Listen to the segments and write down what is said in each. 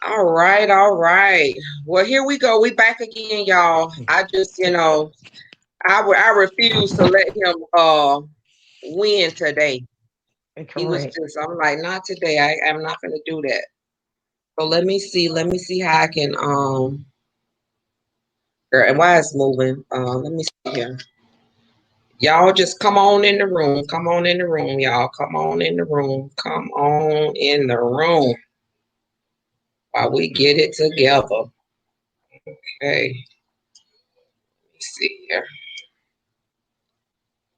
All right, all right. Well, here we go. We back again, y'all. I just, I refuse to let him win today. He was Correct. just, I'm like, not today. I'm not gonna do that. So let me see how I can and why it's moving. Let me see here. Y'all just come on in the room. Come on in the room, y'all. Come on in the room. Come on in the room while we get it together. Okay, let's see here.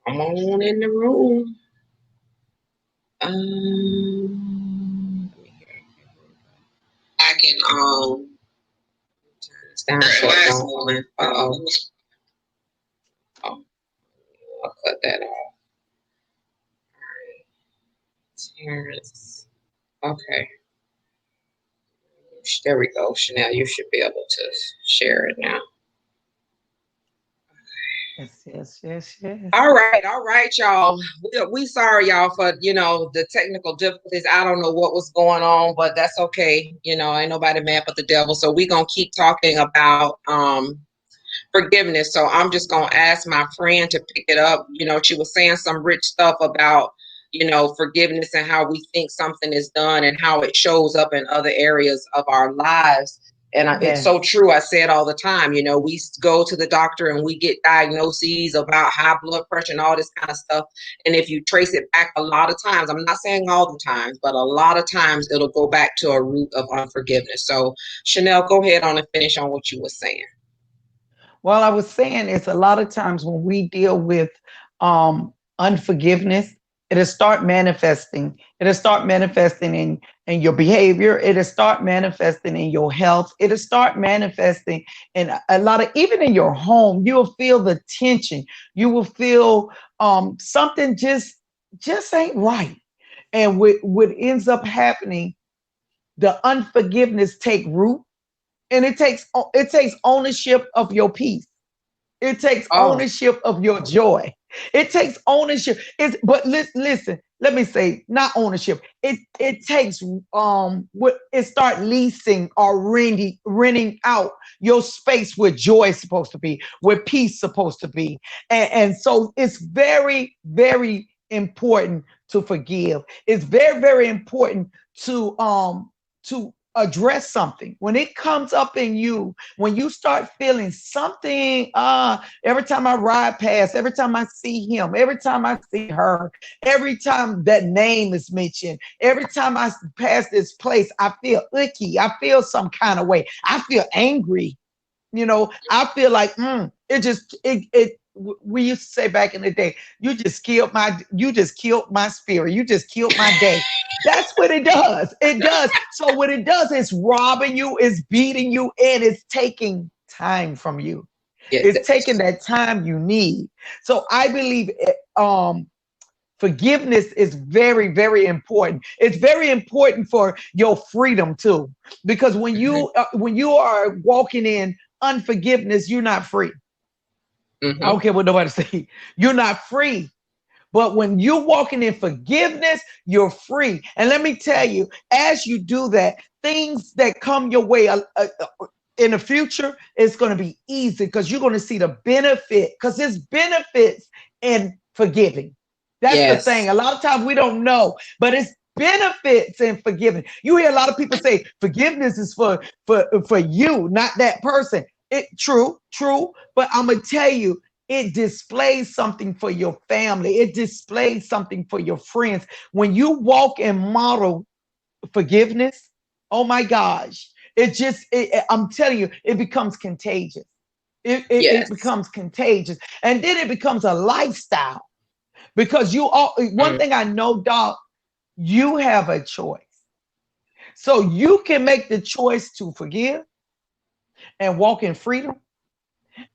Come on in the room. I can turn this down so it don't moving. Oh, I'll cut that off. Terrence. Okay. There we go. Chanel, you should be able to share it now. Yes, yes, yes, yes. All right, y'all. We sorry, y'all, for the technical difficulties. I don't know what was going on, but that's okay. Ain't nobody mad but the devil. So we gonna keep talking about forgiveness. So I'm just gonna ask my friend to pick it up. She was saying some rich stuff about forgiveness and how we think something is done and how it shows up in other areas of our lives. And it's so Yes. true. I say it all the time. We go to the doctor and we get diagnoses about high blood pressure and all this kind of stuff. And if you trace it back, a lot of times, I'm not saying all the times, but a lot of times it'll go back to a root of unforgiveness. So Chanel, go ahead on and finish on what you were saying. Well, I was saying it's a lot of times when we deal with unforgiveness, it'll start manifesting. It'll start manifesting in your behavior. It'll start manifesting in your health. It'll start manifesting in a lot of, even in your home, you'll feel the tension. You will feel something just ain't right. And what ends up happening, the unforgiveness take root, and it takes ownership of your peace. It takes Oh, ownership of your joy. It takes ownership. But listen, let me say, not ownership. It takes what it start leasing or renting out your space where joy is supposed to be, where peace is supposed to be. And so it's very, very important to forgive. It's very, very important to address something when it comes up in you, when you start feeling something. Every time I ride past, every time I see him, every time I see her, every time that name is mentioned, every time I pass this place, I feel icky, I feel some kind of way, I feel angry. I feel like it just it we used to say back in the day, you just killed my spirit, you just killed my day. That's what it does. It does. So what it does is robbing you, is beating you, and it's taking time from you. It's taking yes. that time you need. So I believe forgiveness is very, very important. It's very important for your freedom too, because Hmm. when you are walking in unforgiveness, you're not free. I Hmm. don't care what nobody say. You're not free. But when you're walking in forgiveness, you're free. And let me tell you, as you do that, things that come your way in the future, it's going to be easy because you're going to see the benefit, because there's benefits in forgiving. That's the Yes. thing. A lot of times we don't know, but it's benefits in forgiving. You hear a lot of people say forgiveness is for you, not that person. It true, but I'm gonna tell you, it displays something for your family. It displays something for your friends. When you walk and model forgiveness, oh my gosh, I'm telling you, it becomes contagious. It Yes. becomes contagious. And then it becomes a lifestyle because you all, one Mm. thing I know, Doc, you have a choice. So you can make the choice to forgive and walk in freedom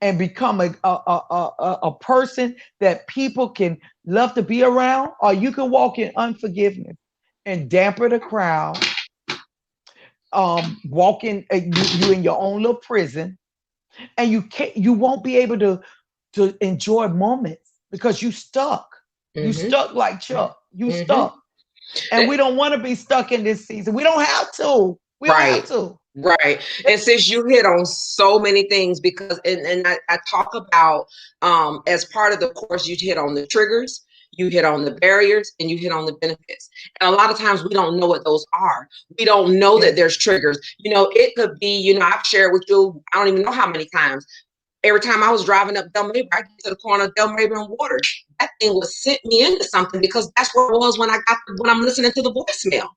and become a person that people can love to be around, or you can walk in unforgiveness and damper the crowd, walking you in your own little prison, and you won't be able to enjoy moments because you Hmm. stuck like Chuck, you Hmm. stuck. And we don't want to be stuck in this season. We don't have to. We don't have Right. to. Right. And since you hit on so many things, because I talk about as part of the course, you hit on the triggers, you hit on the barriers, and you hit on the benefits. And a lot of times we don't know what those are. We don't know that Yes. there's triggers. It could be, I've shared with you, I don't even know how many times. Every time I was driving up Delmarva, I get to the corner of Delmarva and Water. That thing was sent me into something because that's where it was when I'm listening to the voicemail.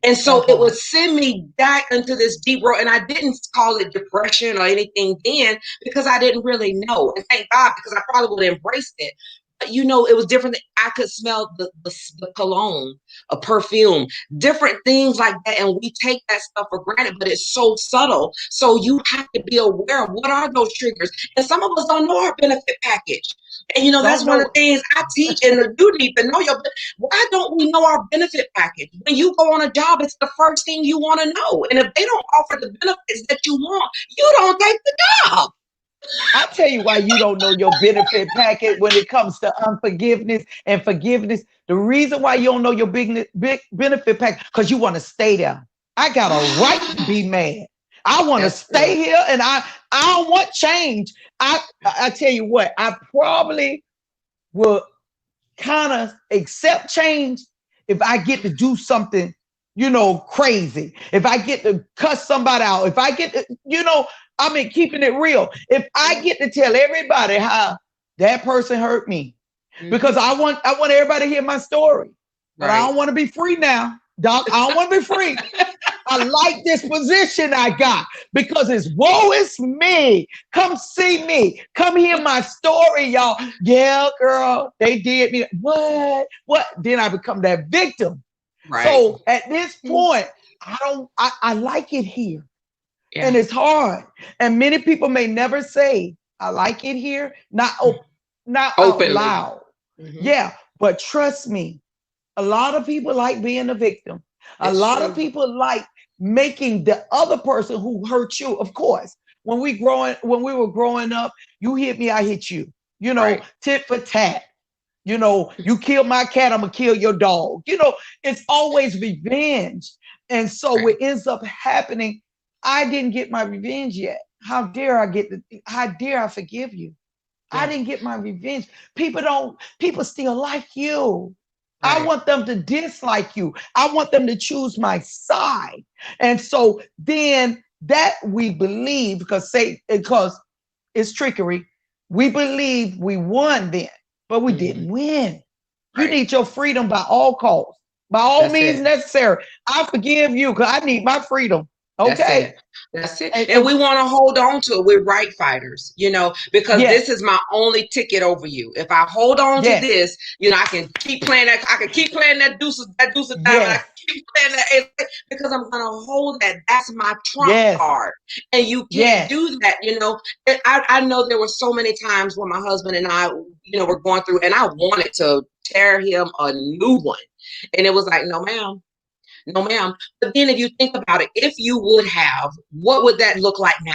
And My so it would God. send me back into this deep road. And I didn't call it depression or anything then because I didn't really know. And thank God, because I probably would have embraced it. But it was different. I could smell the cologne, a perfume, different things like that. And we take that stuff for granted, but it's so subtle. So you have to be aware of what are those triggers. And some of us don't know our benefit package. And that's Don't one of know. the things I teach, and you need to know your. Why don't we know our benefit package? When you go on a job, it's the first thing you want to know. And if they don't offer the benefits that you want, you don't take the job. I tell you why you don't know your benefit packet when it comes to unforgiveness and forgiveness. The reason why you don't know your big benefit packet because you want to stay there. I got a right to be mad. I want to That's true. stay here, and I don't want change. I tell you what, I probably will kind of accept change if I get to do something, crazy. If I get to cuss somebody out, if I get to, I mean, keeping it real. If I get to tell everybody how that person hurt me, because Mm-hmm. I want everybody to hear my story, but I Right. don't want to be free now, Doc. I don't want to be free. I like this position I got because it's woe is me. Come see me. Come hear my story, y'all. Yeah, girl, they did me. What? What? Then I become that victim. Right. So at this point, I like it here. And Yeah. it's hard. And many people may never say, I like it here, not out Openly. loud. Mm-hmm. Yeah, but trust me, a lot of people like being a victim. A It's lot of true. people like making the other person who hurt you. Of course, when we were growing up, you hit me, I hit you. Right. Tit for tat. You kill my cat, I'm gonna kill your dog. It's always revenge. And so Right. what ends up happening, I didn't get my revenge yet. How dare I forgive you? I Yeah. didn't get my revenge. People still like you. I Right. want them to dislike you. I want them to choose my side. And so then that we believe, because it's trickery, we believe we won then, but we Mm-hmm. didn't win. You Right. need your freedom by all costs, by all That's means it. necessary. I forgive you because I need my freedom. That's Okay. it. That's it. And And we want to hold on to it. We're right fighters, because this yes, is my only ticket over you. If I hold on to yes, this, I can keep playing that. I can keep playing that deuce of diamond. I yes, can keep playing that ace because I'm gonna hold that. That's my trump yes, card, and you can't yes. do that. And I know there were so many times when my husband and I, were going through, and I wanted to tear him a new one, and it was like, no, ma'am. No, ma'am. But then if you think about it, if you would have, what would that look like now?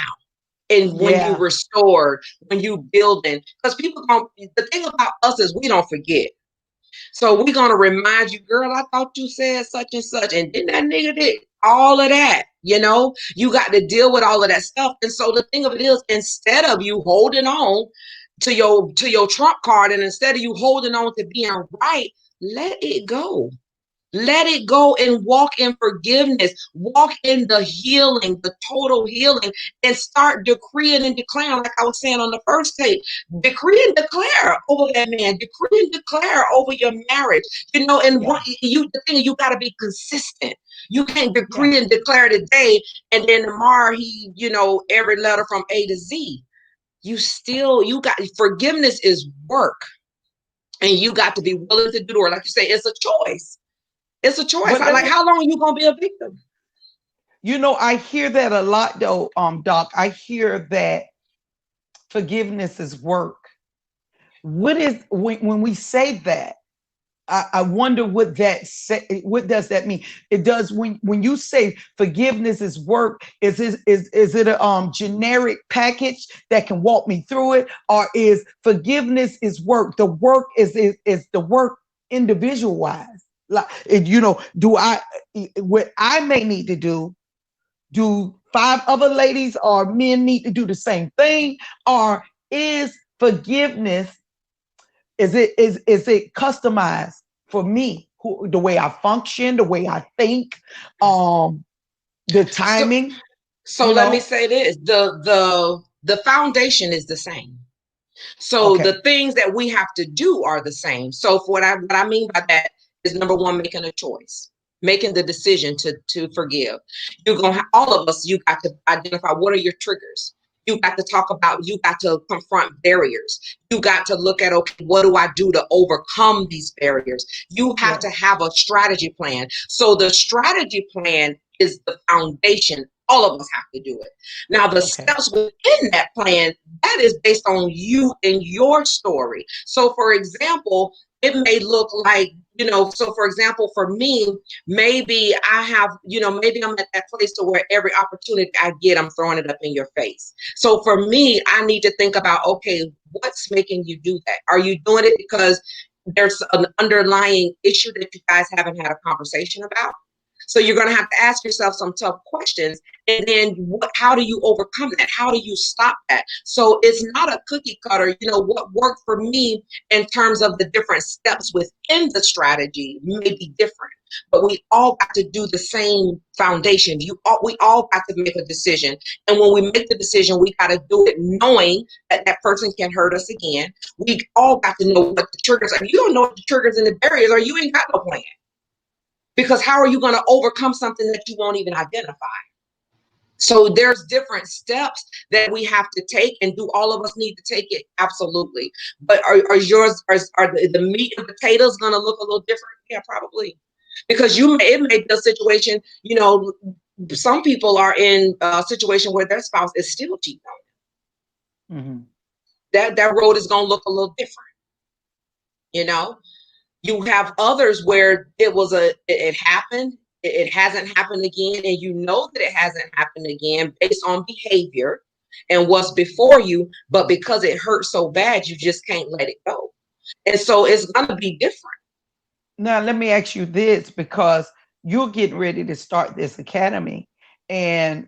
And when you Yeah. restored, when you building, because people don't, the thing about us is we don't forget. So we're gonna remind you, girl, I thought you said such and such, and then that nigga did all of that. You got to deal with all of that stuff. And so the thing of it is, instead of you holding on to your trump card, and instead of you holding on to being right, let it go. Let it go and walk in forgiveness, walk in the healing, the total healing, and start decreeing and declaring, like I was saying on the first tape. Decree and declare over that man, decree and declare over your marriage. And Yeah. the thing is, you got to be consistent. You can't Yeah. decree and declare today, and then tomorrow every letter from A to Z. You got forgiveness is work, and you got to be willing to do the work. Like you say, it's a choice. It's a choice. But let Like, me, how long are you gonna be a victim? I hear that a lot though, Doc. I hear that forgiveness is work. What is when we say that? I wonder what does that mean? It does when you say forgiveness is work, is it a generic package that can walk me through it, or is forgiveness is work? The work is the work individual wise. Like do I what I may need to do Do five other ladies or men need to do the same thing? Or is forgiveness, is it customized for me, who, the way I function, the way I think, um, the So timing, so you let me know? say this. The foundation is the same. So Okay, the things that we have to do are the same. So for what I mean by that is number one, making a choice, making the decision to forgive. You're gonna have, all of us. You got to identify what are your triggers. You got to talk about. You got to confront barriers. You got to look at, okay, what do I do to overcome these barriers? You have to yes, have a strategy plan. So the strategy plan is the foundation. All of us have to do it. Now the okay, steps within that plan, that is based on you and your story. So, for example, it may look like, so for example, for me, maybe I have, maybe I'm at that place to where every opportunity I get, I'm throwing it up in your face. So for me, I need to think about, okay, what's making you do that? Are you doing it because there's an underlying issue that you guys haven't had a conversation about? So you're going to have to ask yourself some tough questions. And then how do you overcome that? How do you stop that? So it's not a cookie cutter. What worked for me in terms of the different steps within the strategy may be different, but we all got to do the same foundation. We all got to make a decision. And when we make the decision, we got to do it knowing that that person can hurt us again. We all got to know what the triggers are. You don't know what the triggers and the barriers are, you ain't got no plan. Because how are you going to overcome something that you won't even identify? So there's different steps that we have to take, and do all of us need to take it? Absolutely. But are yours, are the meat and potatoes going to look a little different? Yeah, probably. Because it may be a situation, some people are in a situation where their spouse is still cheating on hmm, them. That road is going to look a little different, you know? You have others where it happened, it hasn't happened again, and you know that it hasn't happened again based on behavior and what's before you, but because it hurts so bad, you just can't let it go. And so it's gonna be different. now let me ask you this, because you're getting ready to start this academy, and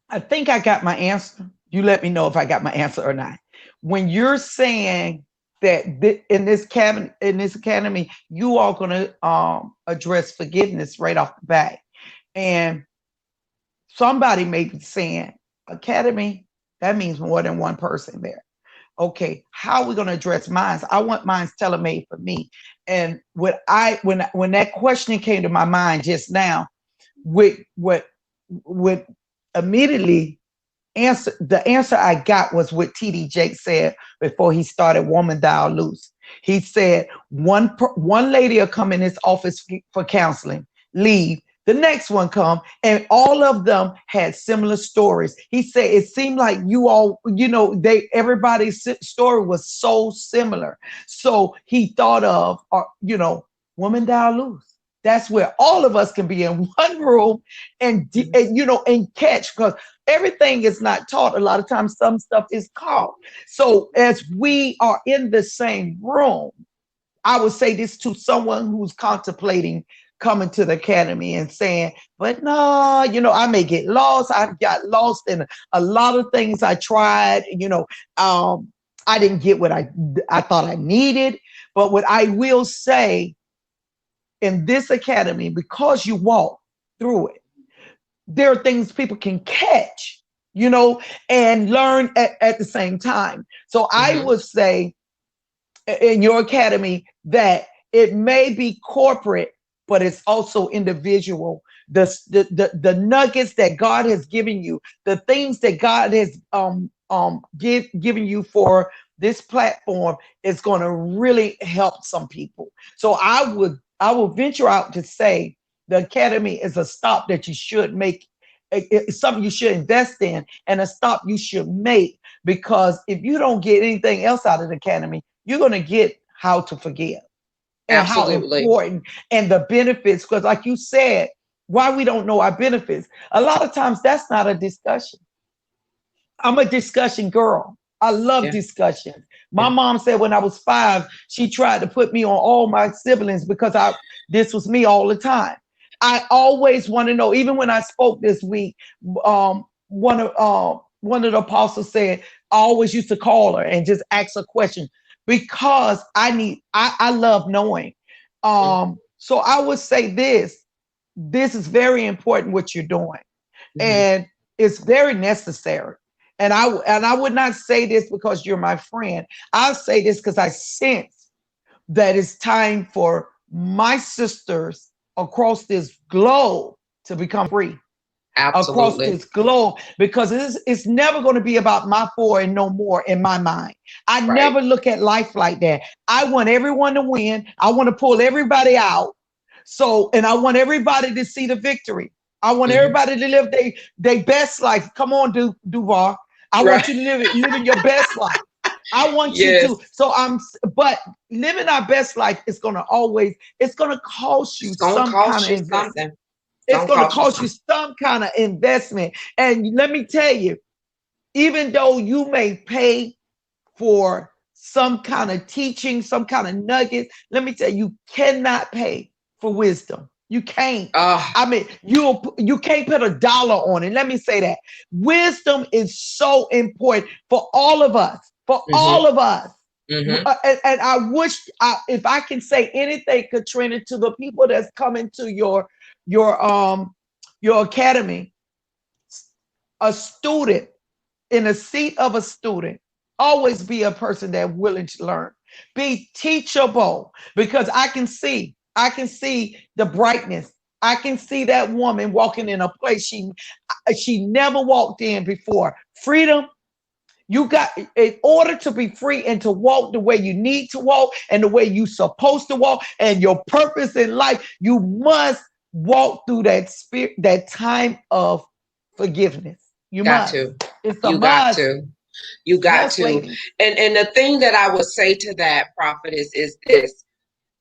I think I got my answer. You let me know if I got my answer or not. When you're saying that in this academy, you are going to address forgiveness right off the bat, and somebody may be saying, "Academy, that means more than one person there." Okay, how are we going to address mines? I want mines tailor made for me. And when that question came to my mind just now, with what immediately the answer I got was what TD Jake said before he started Woman Dial Loose. He said one lady will come in his office for counseling, leave. The next one come, and all of them had similar stories. He said it seemed like you all, everybody's story was so similar. So he thought of, Woman Dial Loose. That's where all of us can be in one room and catch, because everything is not taught. A lot of times, some stuff is caught. So, as we are in the same room, I would say this to someone who's contemplating coming to the academy and saying, but no, I may get lost. I've got lost in a lot of things I tried. I didn't get what I thought I needed. But what I will say, in this academy, because you walk through it, there are things people can catch, and learn at the same time. So I Mm-hmm. would say in your academy that it may be corporate, but it's also individual. The nuggets that God has given you, the things that God has given you for this platform, is going to really help some people. So I will venture out to say the academy is a stop that you should make. It's something you should invest in, and a stop you should make, because if you don't get anything else out of the academy, you're going to get how to forgive and how Absolutely. important and the benefits. Because, like you said, why we don't know our benefits, a lot of times that's not a discussion. I'm a discussion girl. I love Yeah. discussions. My Yeah. mom said when I was 5, she tried to put me on all my siblings because this was me all the time. I always want to know. Even when I spoke this week, one of the apostles said, I always used to call her and just ask a question because I love knowing. So I would say this is very important what you're doing, Mm-hmm. and it's very necessary. And I would not say this because you're my friend. I'll say this because I sense that it's time for my sisters across this globe to become free, across Absolutely. this globe, because it's never going to be about my four and no more in my mind. I Right. never look at life like that. I want everyone to win. I want to pull everybody out. So, and I want everybody to see the victory. I want Mm-hmm. everybody to live their best life. Come on, Duvar. I Right. want you to living your best life. I want you Yes. to. But living our best life is going to always, it's going to cost you It's gonna some kind cost of you investment. something. It's It's gonna going to cost you cost you something. some kind of investment. And let me tell you, even though you may pay for some kind of teaching, some kind of nuggets, let me tell you, you cannot pay for wisdom. You can't. Oh. I mean, you can't put a dollar on it. Let me say that. Wisdom is so important for all of us. For Mm-hmm. all of us. Mm-hmm. And I wish, if I can say anything, Katrina, to the people that's coming to your your academy, a student in the seat of a student, always be a person that's willing to learn. Be teachable, because I can see the brightness. I can see that woman walking in a place she never walked in before. Freedom. You got, in order to be free and to walk the way you need to walk and the way you're supposed to walk and your purpose in life, you must walk through that spirit, that time of forgiveness. You Got must. to. It's a You got must. to. You got Yes, to. ladies. And the thing that I would say to that, prophet, is this.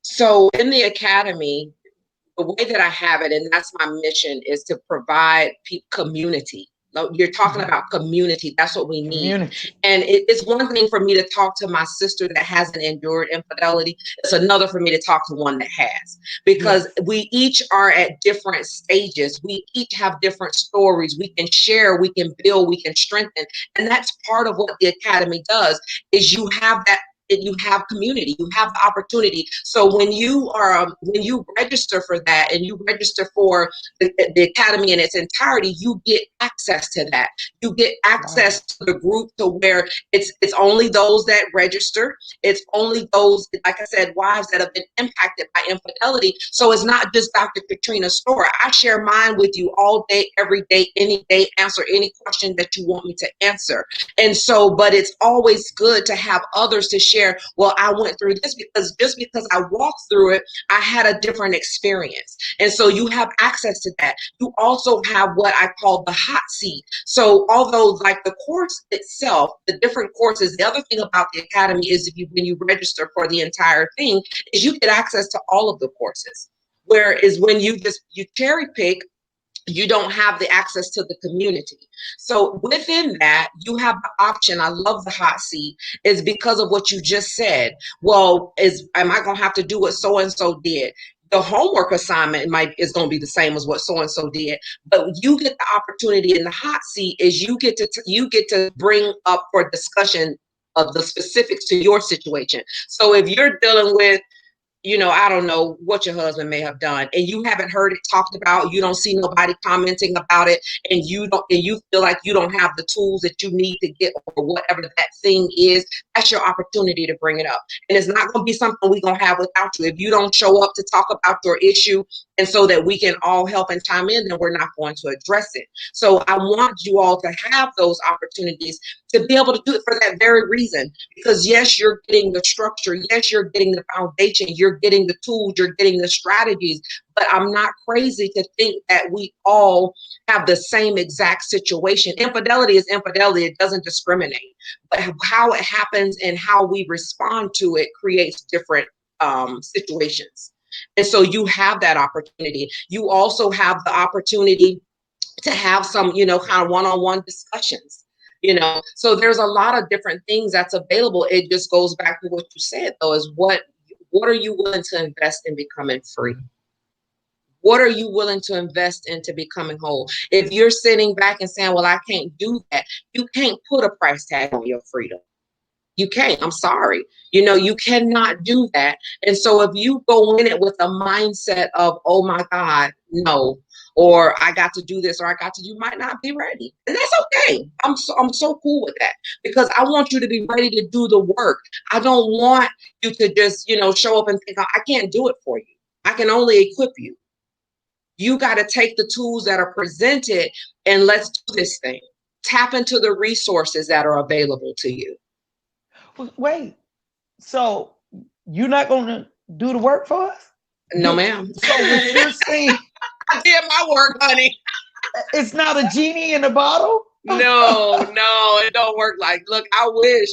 So in the academy, the way that I have it, and that's my mission, is to provide community. You're talking Mhm. about community. That's what we need. Community. And it's one thing for me to talk to my sister that hasn't endured infidelity. It's another for me to talk to one that has, because Yes. we each are at different stages. We each have different stories. We can share, we can build, we can strengthen. And that's part of what the academy does, is you have that, you have community, you have the opportunity. So when you register for that and you register for the academy in its entirety, you get access to that. You get Wow. access to the group, to where it's only those that register. It's only those, like I said, wives that have been impacted by infidelity. So it's not just Dr. Katrina's story. I share mine with you all day, every day, any day, answer any question that you want me to answer. And so, but it's always good to have others to share, well, I went through this, because just because I walked through it, I had a different experience. And so you have access to that. You also have what I call the hot seat. So although, like, the course itself, the different courses, the other thing about the academy is, when you register for the entire thing, is you get access to all of the courses. Whereas when you cherry pick, you don't have the access to the community. So within that, you have the option. I love the hot seat, is because of what you just said. Well, am I going to have to do what so and so did? The homework assignment is going to be the same as what so and so did, but you get the opportunity in the hot seat, is you get to bring up for discussion of the specifics to your situation. So if you're dealing with, I don't know what your husband may have done, and you haven't heard it talked about, you don't see nobody commenting about it, and you feel like you don't have the tools that you need to get or whatever that thing is, that's your opportunity to bring it up. And it's not going to be something we're going to have without you. If you don't show up to talk about your issue, and so that we can all help and chime in, then we're not going to address it. So I want you all to have those opportunities, to be able to do it for that very reason. Because yes, you're getting the structure. Yes, you're getting the foundation. You're getting the tools. You're getting the strategies. But I'm not crazy to think that we all have the same exact situation. Infidelity is infidelity. It doesn't discriminate. But how it happens and how we respond to it creates different situations. And so you have that opportunity. You also have the opportunity to have some, kind of one-on-one discussions. So there's a lot of different things that's available. It just goes back to what you said, though, is what are you willing to invest in becoming free? What are you willing to invest into becoming whole? If you're sitting back and saying, well, I can't do that, you can't put a price tag on your freedom. You can't. I'm sorry. You cannot do that. And so if you go in it with a mindset of, oh my God, no, or I got to do this, or I got to, you might not be ready. And that's okay. I'm so cool with that, because I want you to be ready to do the work. I don't want you to just, show up and think, I can't do it for you. I can only equip you. You got to take the tools that are presented and let's do this thing. Tap into the resources that are available to you. Wait, so you're not going to do the work for us? No, ma'am. So what you're saying, I did my work, honey. it's not a genie in a bottle? No, it don't work like. Look, I wish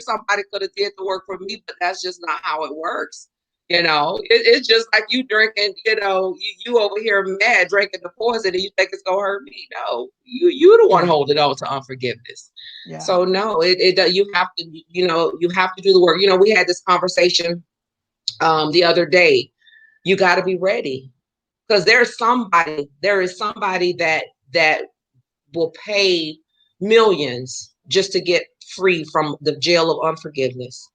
somebody could have did the work for me, but that's just not how it works. It's just like you drinking. You over here mad drinking the poison, and you think it's gonna hurt me. No, you the one holding on to unforgiveness. Yeah. So no, you have to you have to do the work. We had this conversation the other day. You got to be ready, because there is somebody that will pay millions just to get free from the jail of unforgiveness.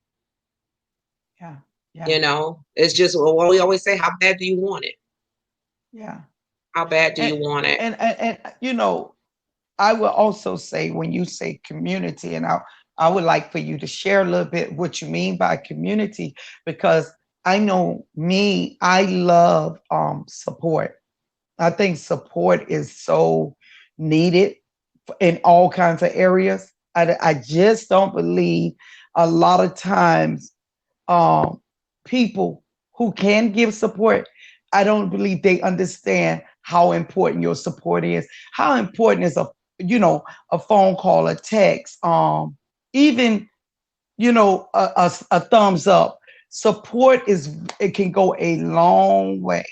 Yeah. Yeah. It's just, well, we always say, how bad do you want it? Yeah. How bad do And, you want it? and I will also say, when you say community, and I would like for you to share a little bit what you mean by community, because I know me, I love support. I think support is so needed in all kinds of areas. I just don't believe a lot of times um, people who can give support, I don't believe they understand how important your support is. How important is a phone call, a text, even a thumbs up. Support it can go a long way.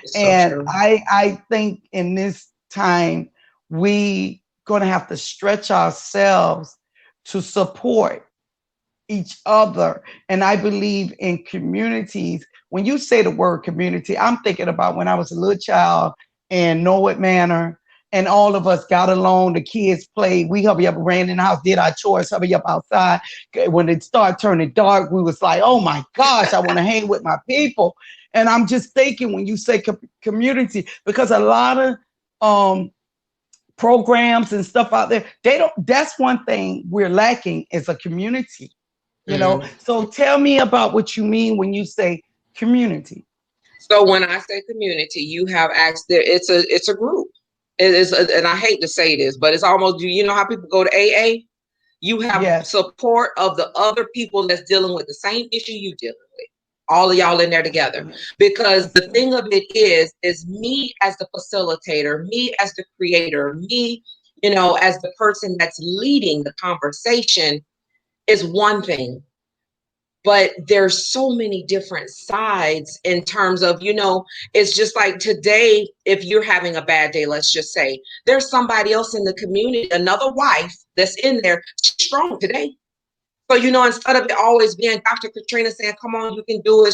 It's so And true. I think in this time we gonna have to stretch ourselves to support each other. And I believe in communities. When you say the word community, I'm thinking about when I was a little child in Norwood Manor, and all of us got along. The kids played. We hurry up, ran in the house, did our chores, hurry up outside. When it started turning dark, we was like, oh my gosh, I want to hang with my people. And I'm just thinking, when you say community, because a lot of um, programs and stuff out there, they don't. That's one thing we're lacking, is a community. Mm. So tell me about what you mean when you say community. So when I say community, you have asked there. It's a group. It is, and I hate to say this, but it's almost, you know how people go to AA. You have Yes. support of the other people that's dealing with the same issue you dealing with. All of y'all in there That's together. good. Because That's the good. thing of it is me as the facilitator, me as the creator, me, as the person that's leading the conversation is one thing. But there's so many different sides in terms of, it's just like today, if you're having a bad day, let's just say there's somebody else in the community, another wife that's in there, strong today. So, instead of it always being Dr. Katrina saying, come on, you can do it,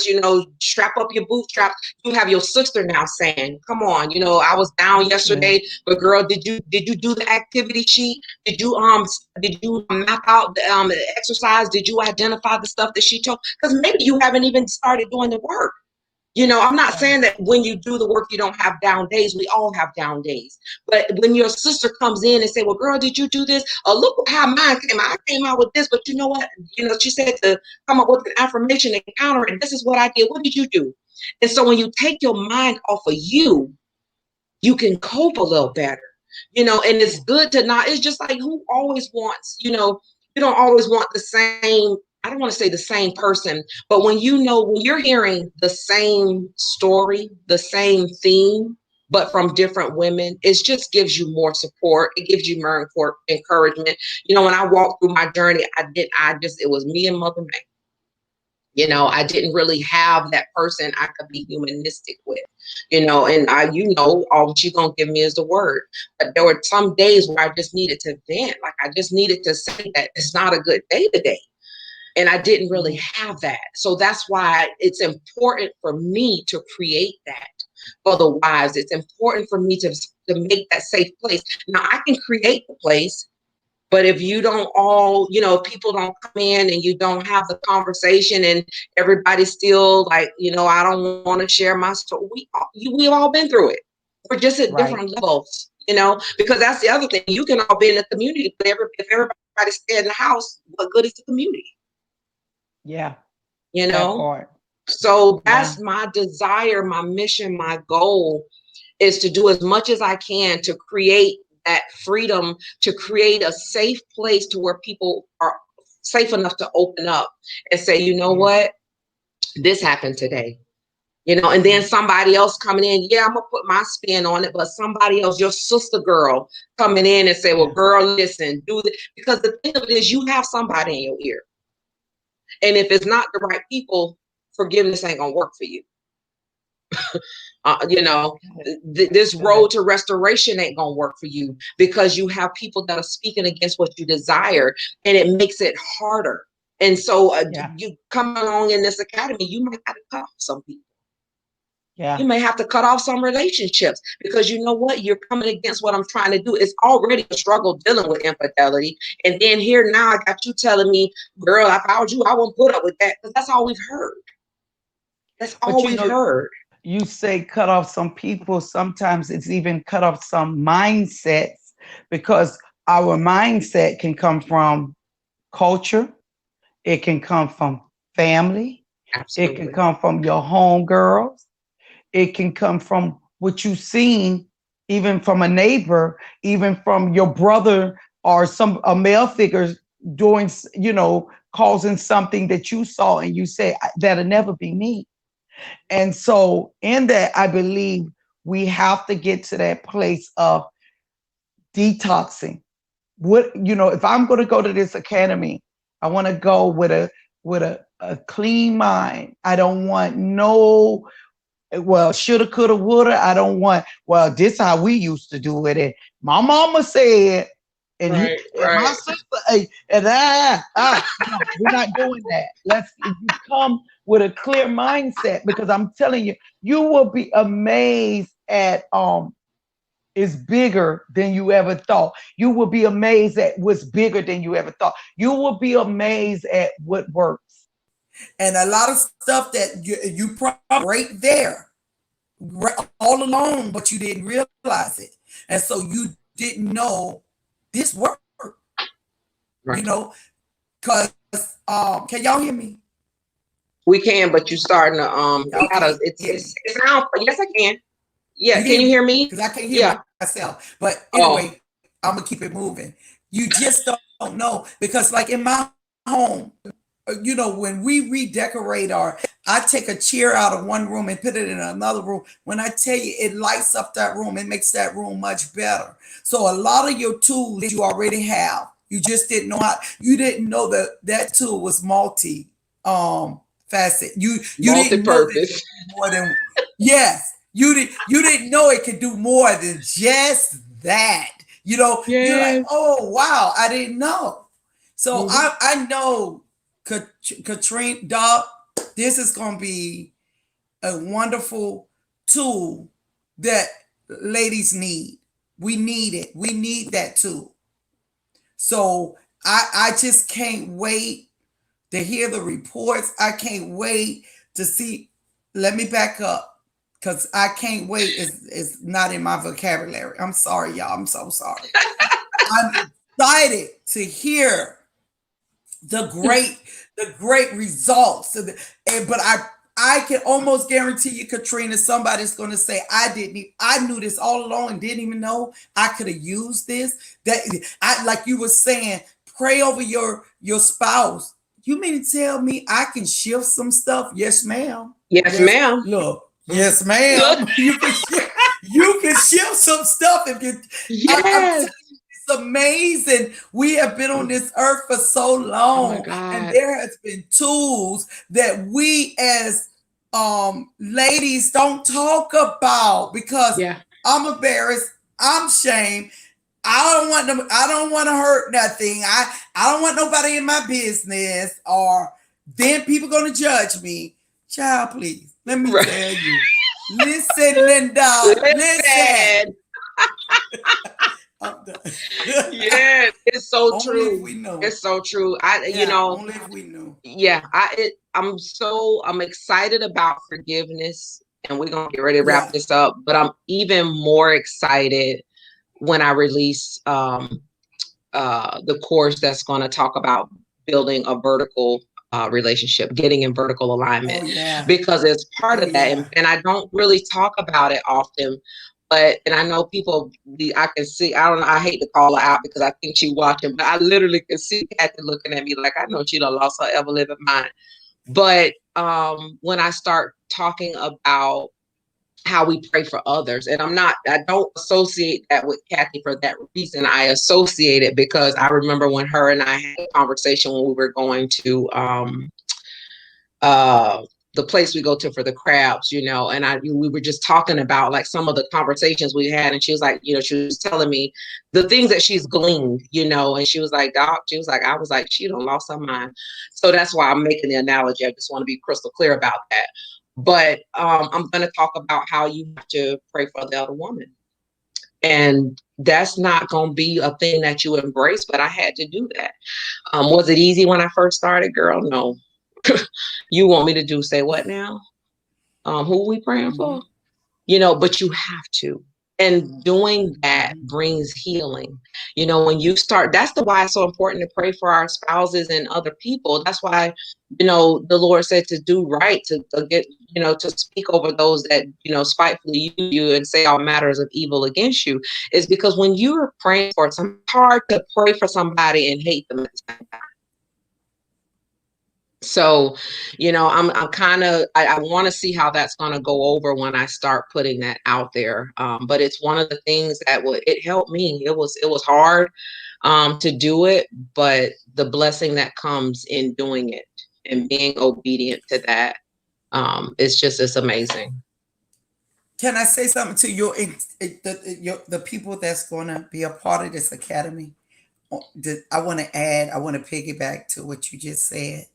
strap up your bootstraps, you have your sister now saying, come on, I was down That's good. yesterday, but girl, did you do the activity sheet? Did you map out the exercise? Did you identify the stuff that she told? Because maybe you haven't even started doing the work. I'm not Yeah. saying that when you do the work, you don't have down days. We all have down days. But when your sister comes in and say, well, girl, did you do this? Oh, look how mine came out. I came out with this, but you know what? She said to come up with an affirmation and counter it. This is what I did. What did you do? And so when you take your mind off of you can cope a little better, and it's good to not, it's just like who always wants, you don't always want the same, I don't want to say the same person, but when when you're hearing the same story, the same theme, but from different women, it just gives you more support. It gives you more encouragement. When I walked through my journey, it was me and Mother May. I didn't really have that person I could be humanistic with, and all she's going to give me is the word. But there were some days where I just needed to vent. Like I just needed to say that it's not a good day today. And I didn't really have that. So that's why it's important for me to create that. for the wives. It's important for me to make that safe place. Now I can create the place, but if you don't all, people don't come in and you don't have the conversation and everybody's still like, I don't want to share my story. We've all been through it. We're just at Right. different levels, because that's the other thing. You can all be in the community, but if everybody stay in the house, what good is the community? Yeah. You That know? part. So Yeah. that's my desire, my mission, my goal is to do as much as I can to create that freedom, to create a safe place to where people are safe enough to open up and say, you know Yeah. what, this happened today. And then somebody else coming in, yeah, I'm gonna put my spin on it, but somebody else, your sister girl, coming in and say, well, Yeah. girl, listen, do this. Because the thing of it is, you have somebody in your ear. And if it's not the right people, forgiveness ain't gonna work for you. You know, this road to restoration ain't gonna work for you because you have people that are speaking against what you desire, and it makes it harder. And so Yeah. you come along in this academy, you might have to cut off some people. Yeah. You may have to cut off some relationships because you know what? You're coming against what I'm trying to do. It's already a struggle dealing with infidelity. And then here now I got you telling me, girl, if I was you, I won't put up with that. Because that's all we've heard. That's But all we've heard. you say cut off some people. Sometimes it's even cut off some mindsets because our mindset can come from culture. It can come from family. It can Absolutely. come from your home girls. It can come from what you've seen, even from a neighbor, even from your brother or a male figure doing, causing something that you saw and you say, that'll never be me. And so, in that, I believe we have to get to that place of detoxing. If I'm going to go to this academy, I want to go with a clean mind. I don't want no, well, shoulda, coulda, woulda. I don't want, well, this how we used to do it. And my mama said, and you Right, and my right. sister, and no, we're not doing that. You come with a clear mindset because I'm telling you, you will be amazed at is bigger than you ever thought. You will be amazed at what's bigger than you ever thought. You will be amazed at what works. And a lot of stuff that you probably right there all along, but you didn't realize it. And so you didn't know this worked, you Right. know, because can y'all hear me? We can, but you starting to you gotta Okay, hear me. it's now. Yes, I can. Yeah, You can hear you me? hear me? Because I can't hear Yeah. myself. But Oh, anyway, I'm gonna keep it moving. You just don't know because, like in my home, when we redecorate our, I take a chair out of one room and put it in another room. When I tell you, it lights up that room, it makes that room much better. So a lot of your tools that you already have, you just didn't know how. You didn't know that that tool was multi facet. You didn't know that it multi-purpose. could do more than, yes. You didn't know it could do more than just that. You're like, Yes. oh wow, I didn't know. So Mhm. I know, Katrina, Doc, this is gonna be a wonderful tool that ladies need. We need it. We need that tool. So I just can't wait to hear the reports. I can't wait to see. Let me back up because I can't wait is not in my vocabulary. I'm sorry, y'all. I'm so sorry. I'm excited to hear the great results. But I can almost guarantee you, Katrina, somebody's going to say, I knew this all along and didn't even know I could have used this. That I, like you were saying, pray over your spouse. You mean to tell me I can shift some stuff? Yes, ma'am. Yes, Yes, ma'am. look. Mhm. Yes, ma'am. You can shift some stuff if you. I'm Yes. it's amazing. We have been on this earth for so Oh my long, and God. there has been tools that we as ladies don't talk about because Yeah. I'm embarrassed, I'm ashamed. I don't want to hurt nothing. I don't want nobody in my business, or then people gonna judge me. Child, please let me Right. tell you. Listen, Linda. Listen. Listen. I'm done. Yes, it's so Only if true. we know. It's so true. Yeah, only if we knew. Yeah, I'm excited about forgiveness, and we're gonna get ready to wrap Yeah. this up. But I'm even more excited when I release the course that's going to talk about building a vertical relationship, getting in vertical Oh alignment, yeah. because it's part Oh of that. yeah. And I don't really talk about it often, but, and I know people, I can see, I don't know, I hate to call her out because I think she's watching, but I literally can see Kathy looking at me like, I know she done lost her ever living mind. But when I start talking about how we pray for others. And I don't associate that with Kathy for that reason. I associate it because I remember when her and I had a conversation when we were going to uh the place we go to for the crabs, and we were just talking about like some of the conversations we had, and she was like, she was telling me the things that she's gleaned, and she was like, Doc, she was like, I was like, she done lost her mind. So that's why I'm making the analogy. I just want to be crystal clear about that. But I'm going to talk about how you have to pray for the other woman. And that's not going to be a thing that you embrace, but I had to do that. Was it easy when I first started, girl? No. You want me to say what now? Who are we praying Mm-hmm. for? But you have to. And doing that Mm-hmm. brings healing. When you start, that's the why it's so important to pray for our spouses and other people. That's why, the Lord said to do right, to get, to speak over those that, spitefully use you and say all matters of evil against you, is because when you're praying for some, it's hard to pray for somebody and hate them at the same time. So, I'm kind of, I want to see how that's going to go over when I start putting that out there. But it's one of the things that it helped me. It was hard to do it, but the blessing that comes in doing it and being obedient to that, it's amazing. Can I say something to the people that's going to be a part of this academy? I want to add. I want to piggyback to what you just said.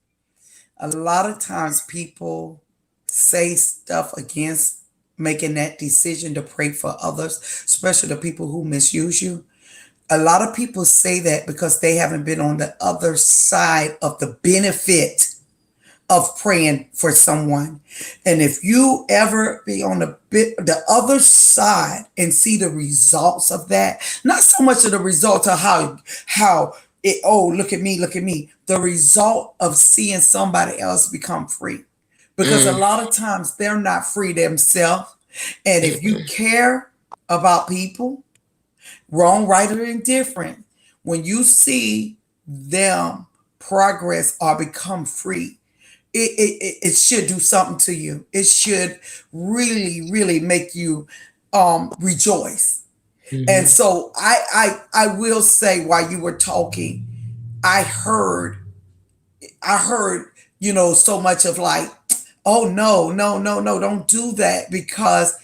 A lot of times people say stuff against making that decision to pray for others, especially the people who misuse you. A lot of people say that because they haven't been on the other side of the benefit of praying for someone. And if you ever be on the other side and see the results of that, not so much of the result of how it, oh, look at me, the result of seeing somebody else become free. Because a Mm, lot of times they're not free themselves. And if you mm, care about people, wrong, right, or indifferent, when you see them progress or become free, it should do something to you. It should really, really make you rejoice. And mhm, so I will say while you were talking, I heard I heard, so much of like, oh no, no, no, no, don't do that because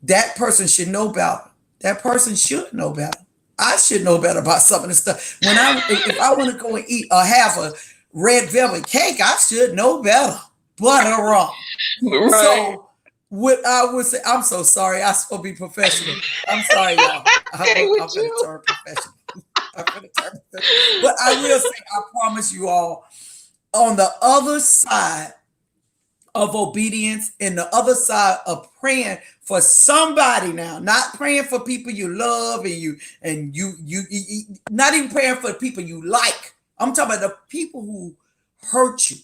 that person should know better. That person should know better. I should know better about some of this stuff. If I want to go and eat or have a red velvet cake, I should know better. Butter wrong. right. So what I would say, I'm so sorry. I'm supposed to be professional. I'm sorry, y'all. Okay I'm with gonna you. turn professional. I'm gonna turn professional. But I will say, I promise you all, on the other side of obedience and the other side of praying for somebody, now not praying for people you love and you not even praying for the people you like. I'm talking about the people who hurt you.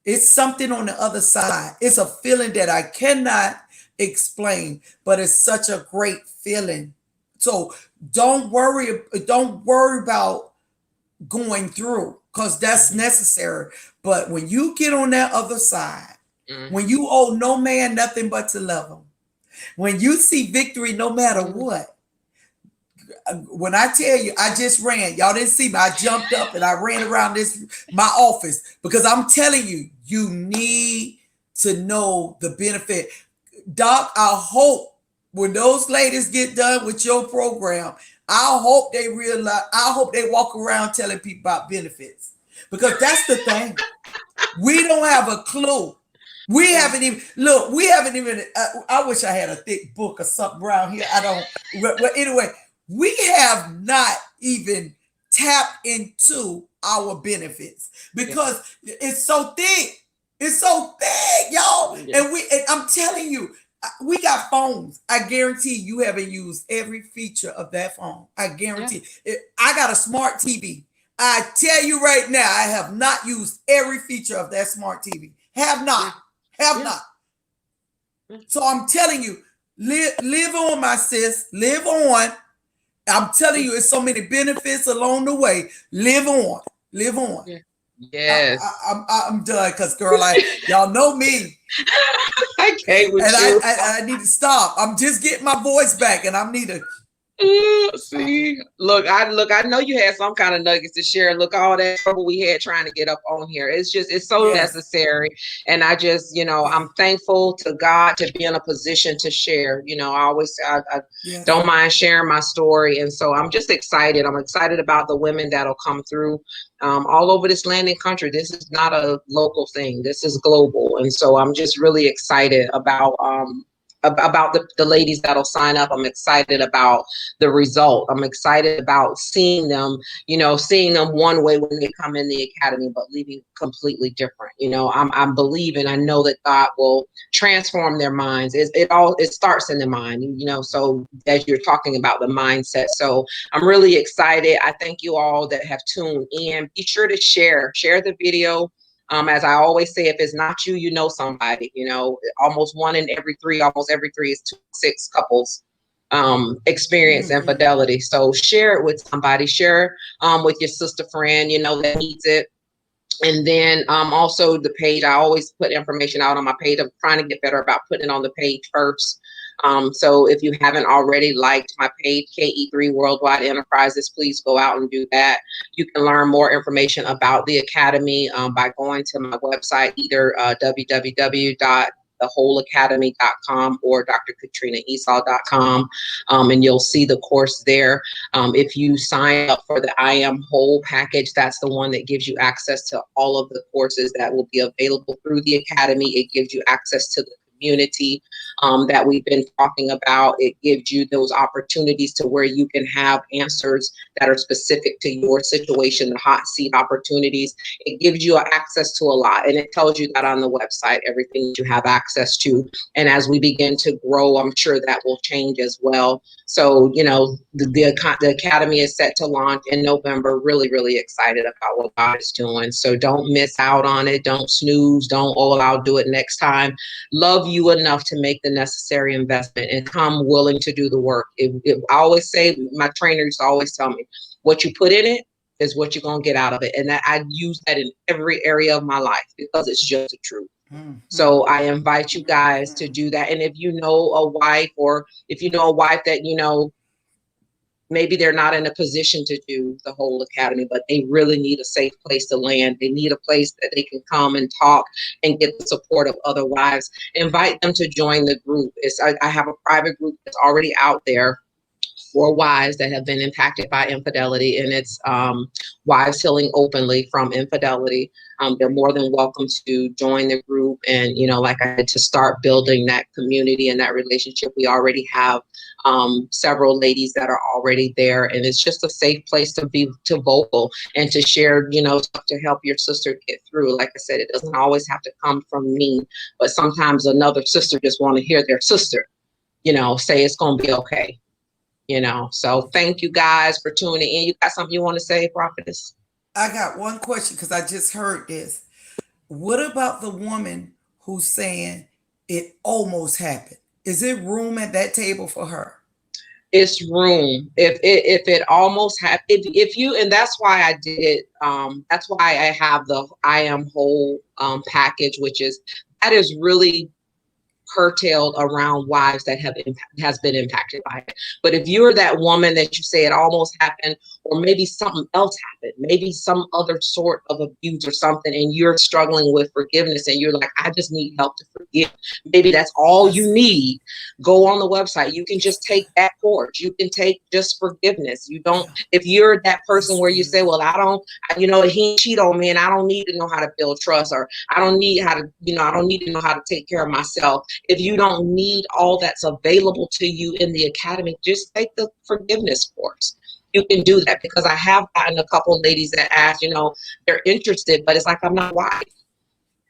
It's something on the other side. It's a feeling that I cannot explain, but it's such a great feeling. So don't worry about going through because that's Mhm, necessary. But when you get on that other side, when mhm, you owe no man nothing but to love him, when you see victory no matter mhm. what, when I tell you, I just ran. Y'all didn't see me. I jumped up and I ran around my office because I'm telling you, you need to know the benefit. Doc, I hope when those ladies get done with your program, I hope they realize, I hope they walk around telling people about benefits. Because that's the thing. We don't have a clue. We haven't even look. We haven't even. I wish I had a thick book or something around here. I don't. Well, anyway, we have not even tapped into our benefits because it's so thick. It's so thick, y'all. Yeah. And I'm telling you, we got phones. I guarantee you haven't used every feature of that phone. I guarantee. I got a smart TV. I tell you right now, I have not used every feature of that smart TV. Have not. Have not. So I'm telling you, live on, my sis. Live on. I'm telling you, it's so many benefits along the way. Live on. Live on. Yes. I'm done because, girl, y'all know me. I can't with and you. I need to stop. I'm just getting my voice back, and I need to. See, look, I know you had some kind of nuggets to share. Look, all that trouble we had trying to get up on here. It's so necessary. And I just, I'm thankful to God to be in a position to share. I don't mind sharing my story. And so I'm just excited. I'm excited about the women that'll come through all over this land and country. This is not a local thing. This is global. And so I'm just really excited about the ladies that'll sign up. I'm excited about the result. I'm excited about seeing them one way when they come in the academy, but leaving completely different. I'm believing, I know that God will transform their minds. It starts in the mind, so as you're talking about the mindset. So I'm really excited. I thank you all that have tuned in. Be sure to share the video. As I always say, if it's not you, you know somebody. Almost every three is 2 6 couples experience infidelity. So share it with somebody. Share with your sister friend, that needs it. And then also the page, I always put information out on my page. I'm trying to get better about putting it on the page first. So if you haven't already liked my page, KE3 Worldwide Enterprises, please go out and do that. You can learn more information about the Academy by going to my website, either www.thewholeacademy.com or drkatrinaesau.com, and you'll see the course there. If you sign up for the I Am Whole package, that's the one that gives you access to all of the courses that will be available through the Academy. It gives you access to the community that we've been talking about. It gives you those opportunities to where you can have answers that are specific to your situation, the hot seat opportunities. It gives you access to a lot, and it tells you that on the website, everything that you have access to. And as we begin to grow, I'm sure that will change as well. So, the Academy is set to launch in November. Really, really excited about what God is doing. So don't miss out on it. Don't snooze. Don't, I'll do it next time. Love you enough to make the necessary investment and come willing to do the work. I always say, my trainers always tell me, what you put in it is what you're going to get out of it. And that I use that in every area of my life because it's just the truth. So I invite you guys to do that. And if you know a wife, or if you know a wife that, maybe they're not in a position to do the whole academy, but they really need a safe place to land. They need a place that they can come and talk and get the support of other wives. Invite them to join the group. I have a private group that's already out there for wives that have been impacted by infidelity, and it's Wives Healing Openly from Infidelity. They're more than welcome to join the group, and like I said, to start building that community and that relationship. We already have several ladies that are already there, and it's just a safe place to be vocal and to share, stuff to help your sister get through. Like I said, it doesn't always have to come from me, but sometimes another sister just want to hear their sister, say it's going to be okay. So thank you guys for tuning in. You got something you want to say, Prophetess? I got one question because I just heard this. What about the woman who's saying it almost happened? Is it room at that table for her? It's room. If it almost happened, if you, and that's why I did it. That's why I have the I Am Whole package, which is really curtailed around wives that has been impacted by it. But if you're that woman that you say it almost happened, or maybe something else happened, maybe some other sort of abuse or something, and you're struggling with forgiveness, and you're like, I just need help to forgive. If maybe that's all you need, go on the website. You can just take that course. You can take just forgiveness. You don't, if you're that person where you say, well, I don't, you know, he cheat on me and I don't need to know how to build trust, or I don't need how to, you know, I don't need to know how to take care of myself. If you don't need all that's available to you in the academy, just take the forgiveness course. You can do that, because I have gotten a couple of ladies that ask, you know, they're interested, but it's like, I'm not wife.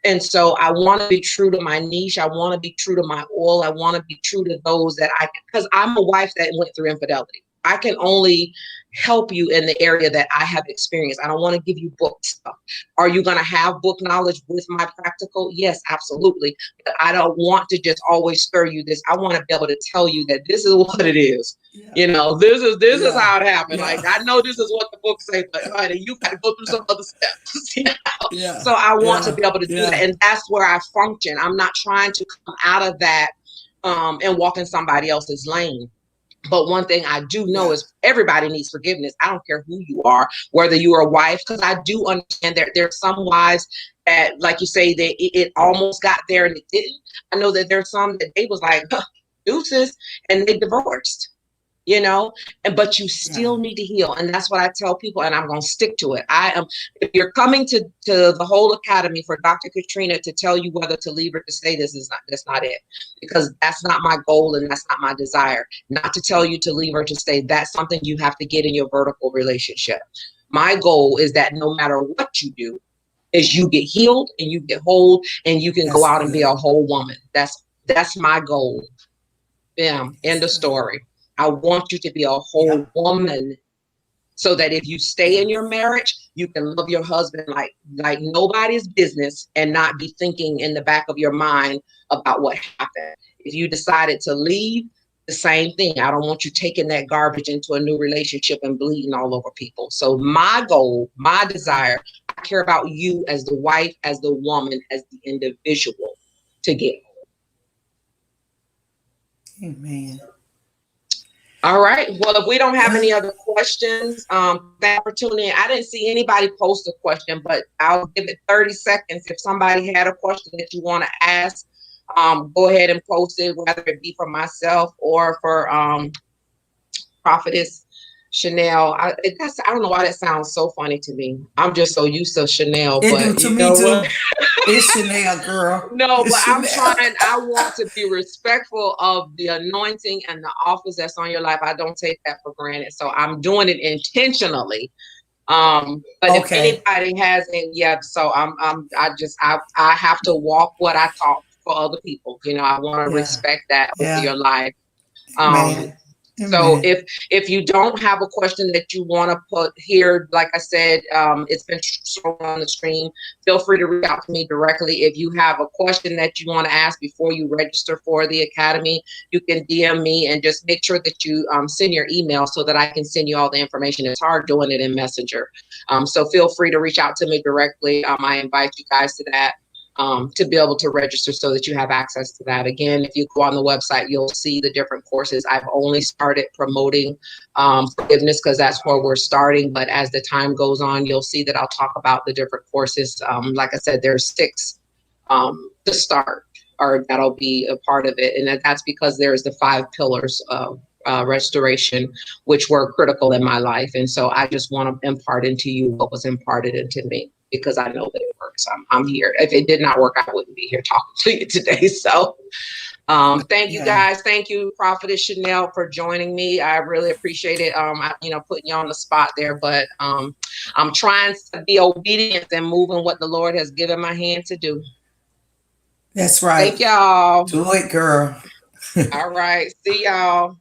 And so I want to be true to my niche. I want to be true to my oil. I want to be true to those that because I'm a wife that went through infidelity. I can only help you in the area that I have experienced. I don't want to give you book stuff. Are you going to have book knowledge with my practical? Yes, absolutely. But I don't want to just always stir you this. I want to be able to tell you that this is what it is. Yeah. You know, this is how it happened. Yeah. Like, I know this is what the book says, but honey, you got to go through some other steps. You know? Yeah. So I want to be able to do that. And that's where I function. I'm not trying to come out of that and walk in somebody else's lane. But one thing I do know is everybody needs forgiveness. I don't care who you are, whether you are a wife, because I do understand that there are some wives that, like you say, that it almost got there and it didn't. I know that there's some that they was like, deuces, and they divorced. You know, but you still need to heal. And that's what I tell people, and I'm going to stick to it. If you're coming to the whole academy for Dr. Katrina to tell you whether to leave or to stay, that's not it, because that's not my goal and that's not my desire. Not to tell you to leave or to stay. That's something you have to get in your vertical relationship. My goal is that no matter what you do, is you get healed and you get whole and you can go out and be a whole woman. That's my goal. Bam, end of story. I want you to be a whole woman, so that if you stay in your marriage, you can love your husband like nobody's business and not be thinking in the back of your mind about what happened. If you decided to leave, the same thing. I don't want you taking that garbage into a new relationship and bleeding all over people. So my goal, my desire, I care about you as the wife, as the woman, as the individual to get home. Amen. All right. Well, if we don't have any other questions, that opportunity, I didn't see anybody post a question, but I'll give it 30 seconds. If somebody had a question that you want to ask, go ahead and post it, whether it be for myself or for Prophetess Chanel. I don't know why that sounds so funny to me. I'm just so used to Chanel, but to me too. It's Chanel, girl. No, but I'm trying. I want to be respectful of the anointing and the office that's on your life. I don't take that for granted, so I'm doing it intentionally. But if anybody has it, so I have to walk what I talk for other people. You know, I want to respect that over your life. So if you don't have a question that you want to put here, like I said, it's been shown on the screen. Feel free to reach out to me directly. If you have a question that you want to ask before you register for the academy, you can DM me and just make sure that you send your email so that I can send you all the information. It's hard doing it in Messenger. So feel free to reach out to me directly. I invite you guys to that. To be able to register so that you have access to that. Again, if you go on the website, you'll see the different courses. I've only started promoting forgiveness because that's where we're starting. But as the time goes on, you'll see that I'll talk about the different courses. Like I said, there's 6 to start, or that'll be a part of it. And that's because there's the 5 pillars of restoration, which were critical in my life. And so I just want to impart into you what was imparted into me, because I know that it works. I'm here. If it did not work, I wouldn't be here talking to you today. So thank you guys. Thank you, Prophetess Chanel, for joining me. I really appreciate it. Putting you on the spot there, but I'm trying to be obedient and moving what the Lord has given my hand to do. That's right. Thank y'all. Do it, girl. All right. See y'all.